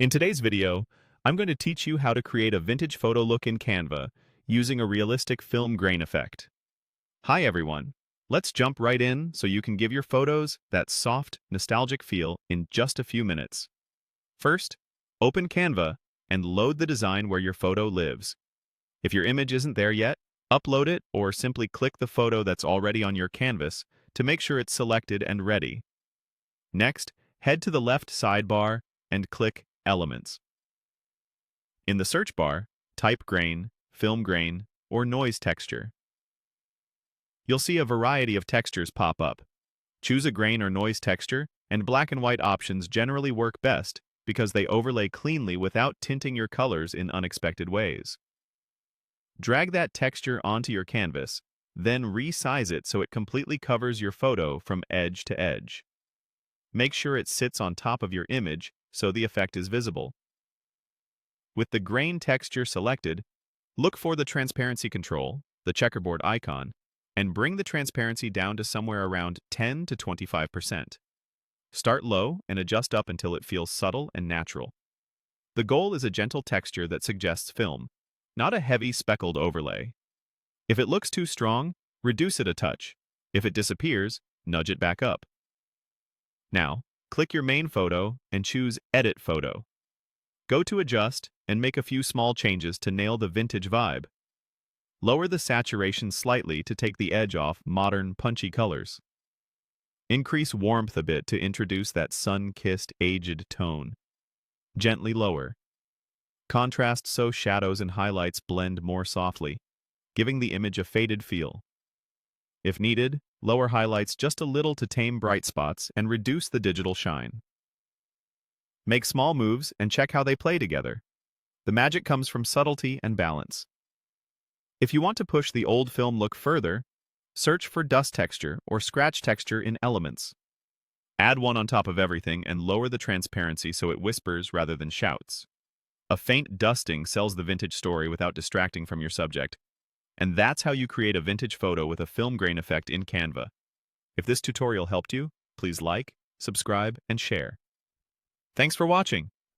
In today's video, I'm going to teach you how to create a vintage photo look in Canva using a realistic film grain effect. Hi everyone, let's jump right in so you can give your photos that soft, nostalgic feel in just a few minutes. First, open Canva and load the design where your photo lives. If your image isn't there yet, upload it or simply click the photo that's already on your canvas to make sure it's selected and ready. Next, head to the left sidebar and click Elements. In the search bar, type grain, film grain, or noise texture. You'll see a variety of textures pop up. Choose a grain or noise texture, and black and white options generally work best because they overlay cleanly without tinting your colors in unexpected ways. Drag that texture onto your canvas, then resize it so it completely covers your photo from edge to edge. Make sure it sits on top of your image so the effect is visible. With the grain texture selected, look for the transparency control, the checkerboard icon, and bring the transparency down to somewhere around 10 to 25%. Start low and adjust up until it feels subtle and natural. The goal is a gentle texture that suggests film, not a heavy speckled overlay. If it looks too strong, reduce it a touch. If it disappears, nudge it back up. Now, click your main photo and choose Edit Photo. Go to Adjust and make a few small changes to nail the vintage vibe. Lower the saturation slightly to take the edge off modern, punchy colors. Increase warmth a bit to introduce that sun-kissed, aged tone. Gently lower. Contrast so shadows and highlights blend more softly, giving the image a faded feel. If needed, lower highlights just a little to tame bright spots and reduce the digital shine. Make small moves and check how they play together. The magic comes from subtlety and balance. If you want to push the old film look further, search for dust texture or scratch texture in Elements. Add one on top of everything and lower the transparency so it whispers rather than shouts. A faint dusting sells the vintage story without distracting from your subject. And that's how you create a vintage photo with a film grain effect in Canva. If this tutorial helped you, please like, subscribe, and share. Thanks for watching.